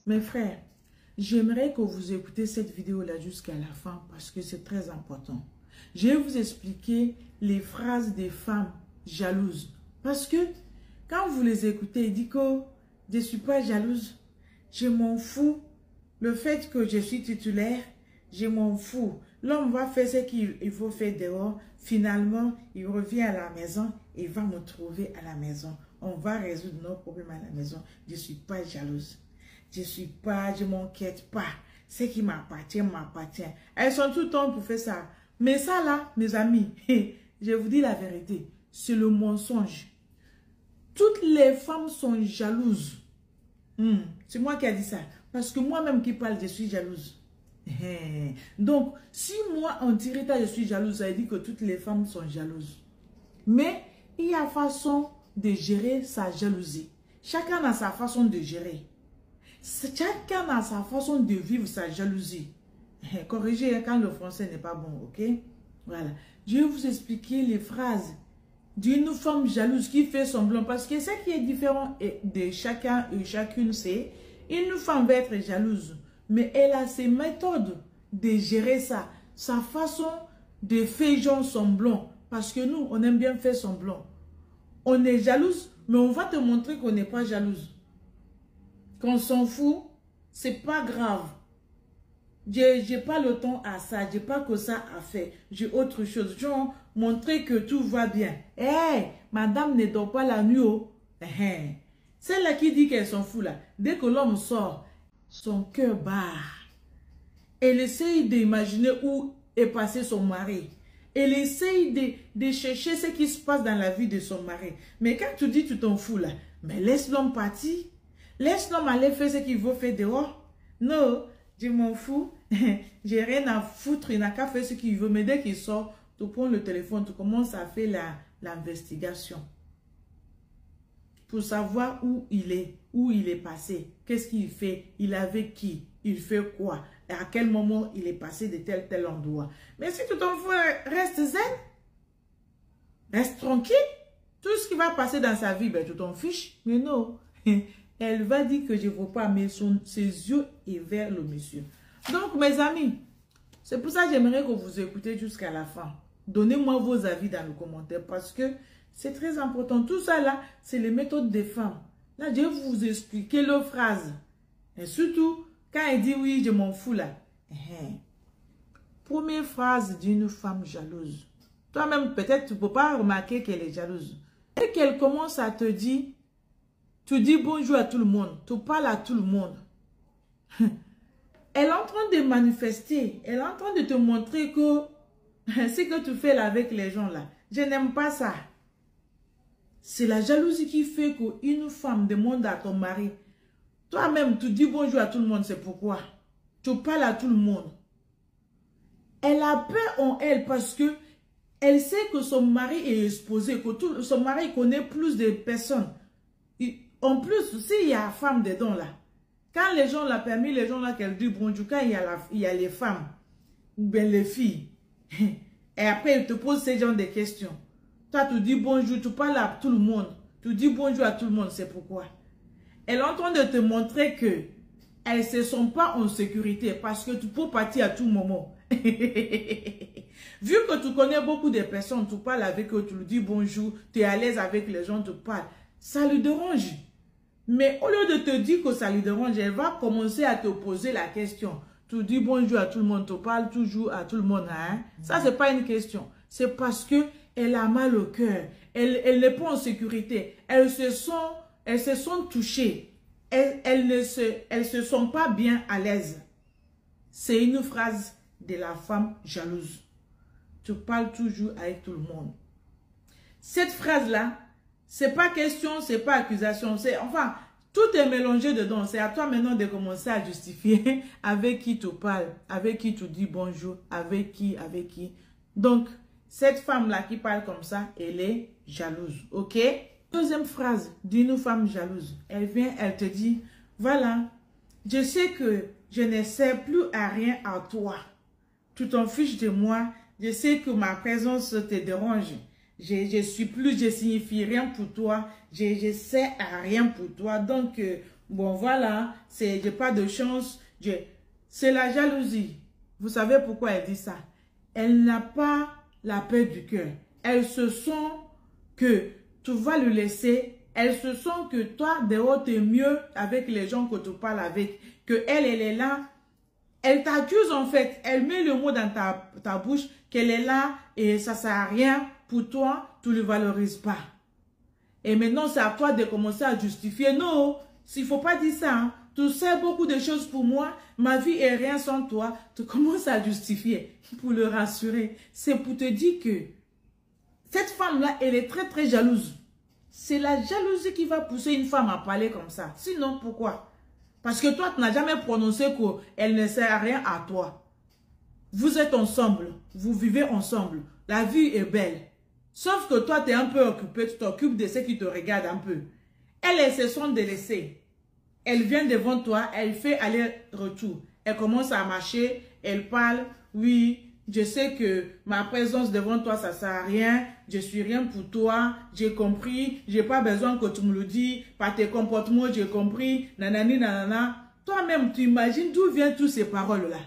Mes frères, j'aimerais que vous écoutez cette vidéo-là jusqu'à la fin parce que c'est très important. Je vais vous expliquer les phrases des femmes jalouses. Parce que quand vous les écoutez, ils disent que je ne suis pas jalouse, je m'en fous. Le fait que je suis titulaire, je m'en fous. L'homme va faire ce qu'il faut faire dehors. Finalement, il revient à la maison et va me trouver à la maison. On va résoudre nos problèmes à la maison. Je ne suis pas jalouse. Je m'inquiète pas. Ce qui m'appartient, m'appartient. Elles sont tout le temps pour faire ça. Mais ça là, mes amis, je vous dis la vérité, c'est le mensonge. Toutes les femmes sont jalouses. C'est moi qui ai dit ça. Parce que moi-même qui parle, je suis jalouse. Donc, si moi, en tirant, je suis jalouse, ça veut dire que toutes les femmes sont jalouses. Mais il y a façon de gérer sa jalousie. Chacun a sa façon de gérer. Chacun a sa façon de vivre sa jalousie. Corrigez quand le français n'est pas bon, ok? Voilà. Je vais vous expliquer les phrases d'une femme jalouse qui fait semblant. Parce que ce qui est différent de chacun et chacune, c'est une femme va être jalouse. Mais elle a ses méthodes de gérer ça. Sa façon de faire genre semblant. Parce que nous, on aime bien faire semblant. On est jalouse, mais on va te montrer qu'on n'est pas jalouse. Qu'on s'en fout, c'est pas grave. J'ai pas le temps à ça, j'ai pas que ça à faire. J'ai autre chose. Genre, montrer que tout va bien. Madame ne dort pas la nuit. Celle-là qui dit qu'elle s'en fout là, dès que l'homme sort, son cœur bat. Elle essaye d'imaginer où est passé son mari. Elle essaye de chercher ce qui se passe dans la vie de son mari. Mais quand tu dis tu t'en fous là, mais laisse l'homme partir. Laisse l'homme aller faire ce qu'il veut faire dehors. Non, je m'en fous. J'ai rien à foutre. Il n'a qu'à faire ce qu'il veut. Mais dès qu'il sort, tu prends le téléphone, tu commences à faire l'investigation. Pour savoir où il est passé, qu'est-ce qu'il fait, il est avec qui, il fait quoi, et à quel moment il est passé de tel endroit. Mais si tu t'en fous, reste zen, reste tranquille. Tout ce qui va passer dans sa vie, ben, tu t'en fiches. Mais non, elle va dire que je ne vois pas, mais ses yeux est vers le monsieur. Donc, mes amis, c'est pour ça que j'aimerais que vous écoutez jusqu'à la fin. Donnez-moi vos avis dans les commentaires parce que c'est très important. Tout ça là, c'est les méthodes des femmes. Là, je vais vous expliquer leurs phrases. Et surtout, quand elle dit oui, je m'en fous là. Première phrase d'une femme jalouse. Toi-même, peut-être, tu ne peux pas remarquer qu'elle est jalouse. Dès qu'elle commence à te dire, tu dis bonjour à tout le monde, tu parles à tout le monde. Elle est en train de manifester, elle est en train de te montrer que ce que tu fais là avec les gens là, je n'aime pas ça. C'est la jalousie qui fait qu'une femme demande à ton mari. Toi-même, tu dis bonjour à tout le monde, c'est pourquoi? Tu parles à tout le monde. Elle a peur en elle parce que elle sait que son mari est exposé, que son mari connaît plus de personnes. En plus, s'il y a la femme dedans là, quand les gens l'ont permis, les gens là qu'elle dit bonjour, quand il y a les femmes, ou bien les filles, et après elle te pose ce genre de questions. Toi, tu dis bonjour, tu parles à tout le monde. Tu dis bonjour à tout le monde, c'est pourquoi. Elle est en train de te montrer que elles ne se sont pas en sécurité parce que tu peux partir à tout moment. Vu que tu connais beaucoup de personnes, tu parles avec eux, tu lui dis bonjour, tu es à l'aise avec les gens, tu parles. Ça lui dérange. Mais au lieu de te dire que ça lui dérange, elle va commencer à te poser la question. Tu dis bonjour à tout le monde, tu parles toujours à tout le monde. Hein? Ça, ce n'est pas une question. C'est parce que elle a mal au cœur. Elle n'est pas en sécurité. Elles se sont touchées. Elles ne se sont pas bien à l'aise. C'est une phrase de la femme jalouse. Tu parles toujours avec tout le monde. Cette phrase-là, c'est pas question, c'est pas accusation. Enfin, tout est mélangé dedans. C'est à toi maintenant de commencer à justifier avec qui tu parles, avec qui tu dis bonjour, avec qui. Donc, cette femme-là qui parle comme ça, elle est jalouse, ok? Deuxième phrase d'une femme jalouse. Elle vient, elle te dit, voilà, je sais que je ne sers plus à rien à toi. Tu t'en fiches de moi. Je sais que ma présence te dérange. Je signifie rien pour toi. Je sers à rien pour toi. Donc, bon voilà, j'ai pas de chance. C'est la jalousie. Vous savez pourquoi elle dit ça? Elle n'a pas la paix du cœur. Elle se sent que tu vas le laisser. Elle se sent que toi, dehors, tu es mieux avec les gens que tu parles avec. Que elle est là. Elle t'accuse en fait. Elle met le mot dans ta bouche qu'elle est là et ça ne sert à rien. Pour toi, tu ne le valorises pas. Et maintenant, c'est à toi de commencer à justifier. Non, il ne faut pas dire ça. Hein. Tu sais beaucoup de choses pour moi. Ma vie est rien sans toi. Tu commences à justifier pour le rassurer. C'est pour te dire que cette femme-là, elle est très très jalouse. C'est la jalousie qui va pousser une femme à parler comme ça. Sinon, pourquoi? Parce que toi, tu n'as jamais prononcé qu'elle ne sert à rien à toi. Vous êtes ensemble. Vous vivez ensemble. La vie est belle. Sauf que toi, tu es un peu occupé. Tu t'occupes de ceux qui te regardent un peu. Elle se sont délaissées. Elle vient devant toi. Elle fait aller-retour. Elle commence à marcher. Elle parle. Oui, je sais que ma présence devant toi, ça ne sert à rien. Je suis rien pour toi. J'ai compris. Je n'ai pas besoin que tu me le dises. Par tes comportements, j'ai compris. Nanani, nanana. Toi-même, tu imagines d'où viennent toutes ces paroles-là.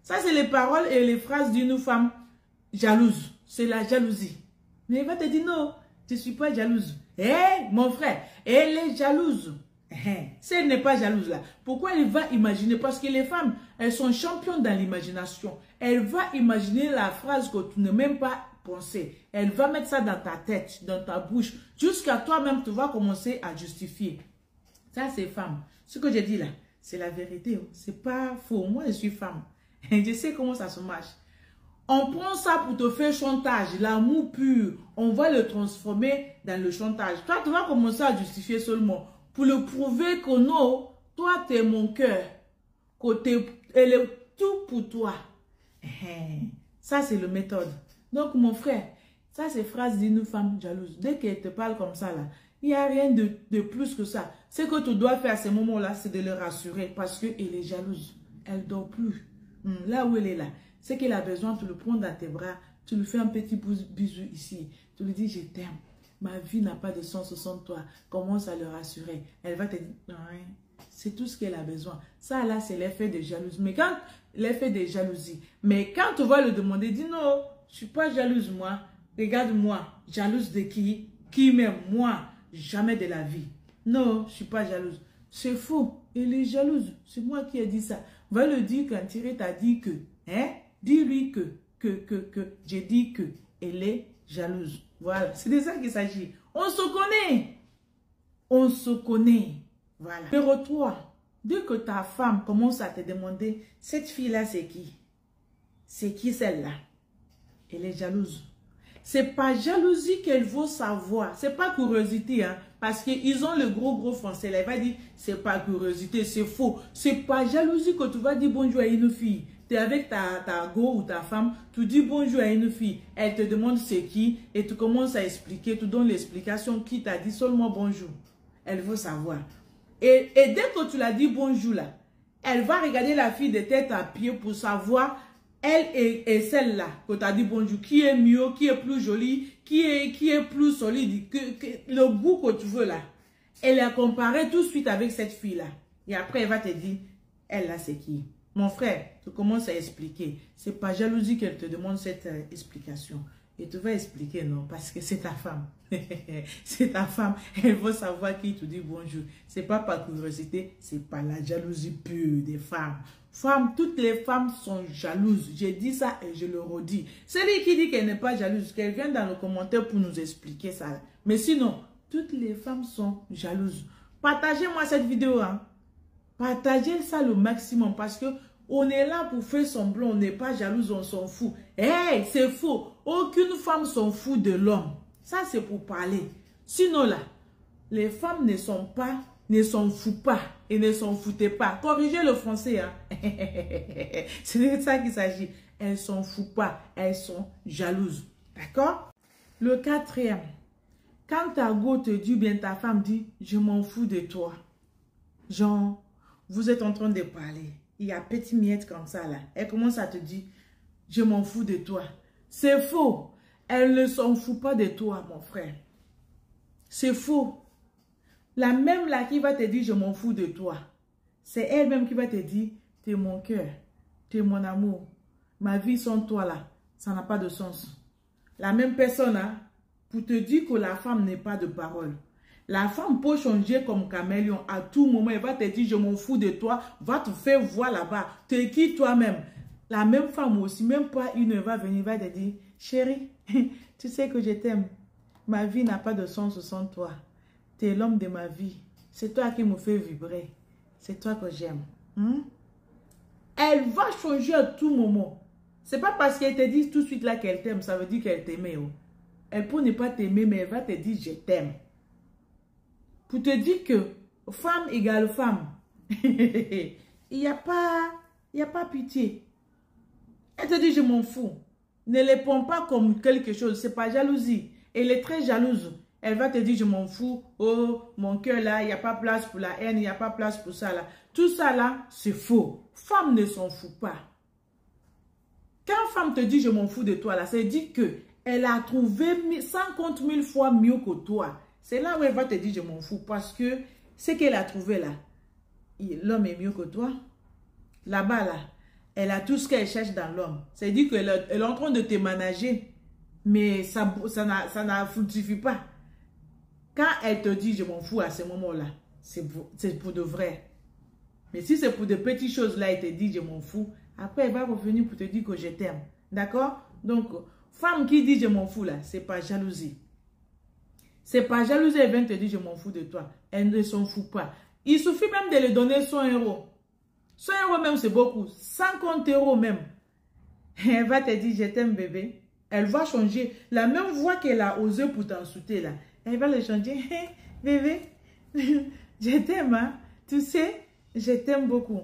Ça, c'est les paroles et les phrases d'une femme jalouse. C'est la jalousie. Mais elle va te dire non, je ne suis pas jalouse. Eh, mon frère, elle est jalouse. Si elle n'est pas jalouse là, pourquoi elle va imaginer? Parce que les femmes, elles sont championnes dans l'imagination. Elle va imaginer la phrase que tu n'as même pas pensé. Elle va mettre ça dans ta tête, dans ta bouche, jusqu'à toi-même, tu vas commencer à justifier. Ça, c'est femme. Ce que je dis là, c'est la vérité. C'est pas faux. Moi, je suis femme. Je sais comment ça se marche. On prend ça pour te faire chantage, l'amour pur. On va le transformer dans le chantage. Toi, tu vas commencer à justifier seulement pour le prouver que non, toi, tu es mon cœur. Elle est tout pour toi. Ça, c'est la méthode. Donc, mon frère, ça, c'est phrase d'une femme jalouse. Dès qu'elle te parle comme ça, là, il n'y a rien de plus que ça. Ce que tu dois faire à ce moment-là, c'est de le rassurer parce qu'elle est jalouse. Elle ne dort plus. Là où elle est là. C'est qu'elle a besoin, tu le prends dans tes bras, tu lui fais un petit bisou ici, tu lui dis je t'aime, ma vie n'a pas de sens sans toi, commence à le rassurer. Elle va te dire, c'est tout ce qu'elle a besoin. Ça là, c'est l'effet de jalousie. Mais quand, l'effet de jalousie, mais quand tu vas le demander, dis non, je ne suis pas jalouse moi, regarde-moi, jalouse de qui? Qui m'aime? Moi, jamais de la vie. Non, je ne suis pas jalouse. C'est faux, elle est jalouse, c'est moi qui ai dit ça. Va le dire quand Thierry t'a dit que, dis-lui que, j'ai dit que, elle est jalouse. Voilà, c'est de ça qu'il s'agit. On se connaît. On se connaît. Voilà. Numéro 3, dès que ta femme commence à te demander, cette fille-là, c'est qui? C'est qui celle-là? Elle est jalouse. C'est pas jalousie qu'elle veut savoir. C'est pas curiosité, hein. Parce qu'ils ont le gros français. Elle va dire, c'est pas curiosité, c'est faux. C'est pas jalousie que tu vas dire bonjour à une fille. Tu es avec ta go ou ta femme, tu dis bonjour à une fille. Elle te demande c'est qui et tu commences à expliquer. Tu donnes l'explication qui t'a dit seulement bonjour. Elle veut savoir. Et dès que tu l'as dit bonjour là, elle va regarder la fille de tête à pied pour savoir elle et celle-là que tu as dit bonjour, qui est mieux, qui est plus jolie, qui est plus solide, le goût que tu veux là. Elle a comparé tout de suite avec cette fille-là. Et après, elle va te dire, elle là, c'est qui? Mon frère, tu commences à expliquer. C'est pas jalousie qu'elle te demande cette explication. Et tu vas expliquer, non, parce que c'est ta femme. C'est ta femme. Elle veut savoir qui te dit bonjour. C'est pas par curiosité, c'est pas la jalousie pure des femmes. Femmes, toutes les femmes sont jalouses. J'ai dit ça et je le redis. Celui qui dit qu'elle n'est pas jalouse, qu'elle vienne dans le commentaire pour nous expliquer ça. Mais sinon, toutes les femmes sont jalouses. Partagez-moi cette vidéo. Hein. Partagez ça le maximum parce que on est là pour faire semblant. On n'est pas jalouse, on s'en fout. Hey, c'est faux. Aucune femme s'en fout de l'homme. Ça, c'est pour parler. Sinon là, les femmes ne s'en foutent pas et ne s'en foutaient pas. Corrigez le français. Hein? C'est de ça qu'il s'agit. Elles ne s'en foutent pas. Elles sont jalouses. D'accord? Le 4e. Quand ta go te dit, bien ta femme dit, je m'en fous de toi. Genre, vous êtes en train de parler. Il y a petit miette comme ça là. Elle commence à te dire, je m'en fous de toi. C'est faux. Elle ne s'en fout pas de toi, mon frère. C'est faux. La même là qui va te dire je m'en fous de toi. C'est elle-même qui va te dire tu es mon cœur, tu es mon amour. Ma vie sans toi là, ça n'a pas de sens. La même personne là, pour te dire que la femme n'est pas de parole. La femme peut changer comme caméléon. À tout moment, elle va te dire je m'en fous de toi. Va te faire voir là-bas. Te quitte toi-même. La même femme aussi, même pas une va venir, va te dire chérie, tu sais que je t'aime. Ma vie n'a pas de sens sans toi. Tu es l'homme de ma vie. C'est toi qui me fais vibrer. C'est toi que j'aime. Elle va changer à tout moment. C'est pas parce qu'elle te dit tout de suite là qu'elle t'aime, ça veut dire qu'elle t'aimait. Elle peut ne pas t'aimer, mais elle va te dire je t'aime. Pour te dire que femme égale femme, il n'y a pas pitié. Elle te dit je m'en fous. Ne les prends pas comme quelque chose, c'est pas jalousie. Elle est très jalouse. Elle va te dire je m'en fous. Oh, mon cœur là, il n'y a pas place pour la haine, il n'y a pas place pour ça là. Tout ça là, c'est faux. Femme ne s'en fout pas. Quand femme te dit je m'en fous de toi là, c'est dit que elle a trouvé 50 000 fois mieux que toi. C'est là où elle va te dire je m'en fous parce que ce qu'elle a trouvé là, l'homme est mieux que toi. Là-bas là, elle a tout ce qu'elle cherche dans l'homme. C'est dit qu'elle est en train de te manager, mais ça ne fructifie pas. Quand elle te dit je m'en fous à ce moment-là, c'est pour de vrai. Mais si c'est pour de petites choses là, elle te dit je m'en fous, après elle va revenir pour te dire que je t'aime. D'accord? Donc, femme qui dit je m'en fous là, c'est pas jalousie. C'est pas jalousie, elle vient te dire je m'en fous de toi. Elle ne s'en fout pas. Il suffit même de lui donner 100 €. 100 € même c'est beaucoup. 50 € même. Elle va te dire je t'aime bébé. Elle va changer. La même voix qu'elle a osé pour t'insulter là. Elle va le changer. Hey, bébé, je t'aime. Hein? Tu sais, je t'aime beaucoup.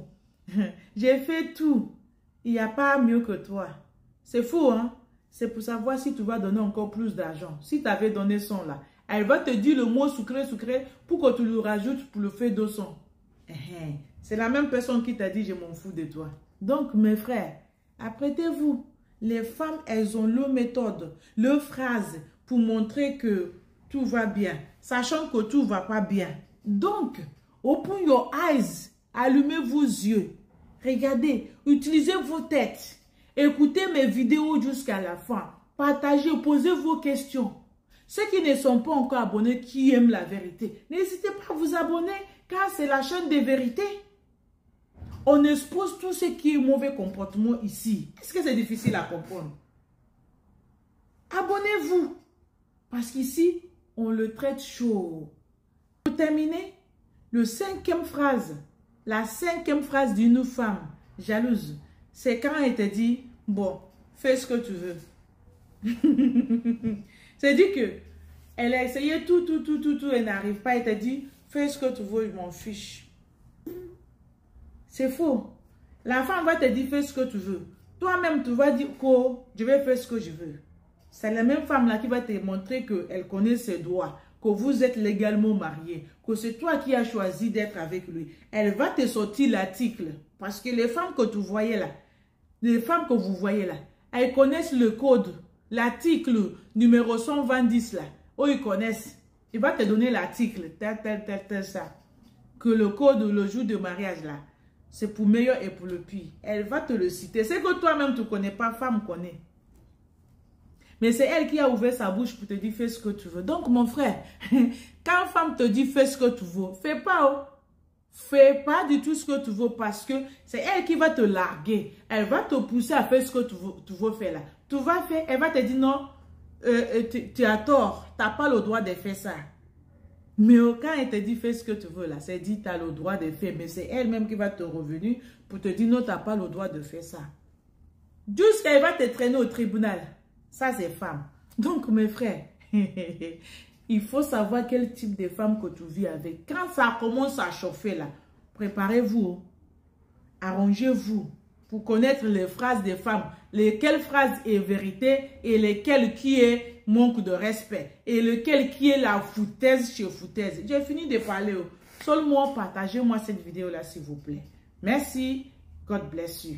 J'ai fait tout. Il n'y a pas mieux que toi. C'est fou, hein? C'est pour savoir si tu vas donner encore plus d'argent. Si tu avais donné 100 là, elle va te dire le mot sucré pour que tu lui rajoutes pour le faire 200. C'est la même personne qui t'a dit je m'en fous de toi. Donc mes frères, apprêtez-vous. Les femmes, elles ont leur méthode, leur phrase pour montrer que tout va bien, sachant que tout ne va pas bien. Donc, open your eyes, allumez vos yeux. Regardez, utilisez vos têtes. Écoutez mes vidéos jusqu'à la fin. Partagez, posez vos questions. Ceux qui ne sont pas encore abonnés, qui aiment la vérité, n'hésitez pas à vous abonner, car c'est la chaîne des vérités. On expose tout ce qui est mauvais comportement ici. Est-ce que c'est difficile à comprendre? Abonnez-vous. Parce qu'ici, on le traite chaud. Pour terminer, la cinquième phrase d'une femme jalouse, c'est quand elle te dit, bon, fais ce que tu veux. C'est dit que elle a essayé tout, elle n'arrive pas. Elle te dit, fais ce que tu veux, je m'en fiche. C'est faux. La femme va te dire, fais ce que tu veux. Toi-même, tu vas dire, que je vais faire ce que je veux. C'est la même femme là qui va te montrer qu'elle connaît ses droits, que vous êtes légalement mariés, que c'est toi qui as choisi d'être avec lui. Elle va te sortir l'article. Parce que les femmes que tu voyais là, les femmes que vous voyez là, elles connaissent le code, l'article numéro 120 là. Oh, ils connaissent. Il va te donner l'article, tel, ça. Que le code, le jour de mariage là, c'est pour meilleur et pour le pire. Elle va te le citer. C'est que toi-même tu ne connais pas, femme connaît. Mais c'est elle qui a ouvert sa bouche pour te dire fais ce que tu veux. Donc mon frère, quand femme te dit fais ce que tu veux, fais pas. Oh. Fais pas du tout ce que tu veux parce que c'est elle qui va te larguer. Elle va te pousser à faire ce que tu veux faire là. Tu vas faire, elle va te dire non, tu as tort, tu n'as pas le droit de faire ça. Mais quand elle te dit fais ce que tu veux là, c'est dit tu as le droit de faire. Mais c'est elle-même qui va te revenir pour te dire non, tu n'as pas le droit de faire ça. Jusqu'à elle va te traîner au tribunal. Ça c'est femme. Donc mes frères, il faut savoir quel type de femme que tu vis avec. Quand ça commence à chauffer là, préparez-vous. Arrangez-vous pour connaître les phrases des femmes. Lesquelles phrases est vérité et lesquelles qui est manque de respect. Et lequel qui est la foutaise chez foutaise. J'ai fini de parler. Seulement partagez-moi cette vidéo là s'il vous plaît. Merci. God bless you.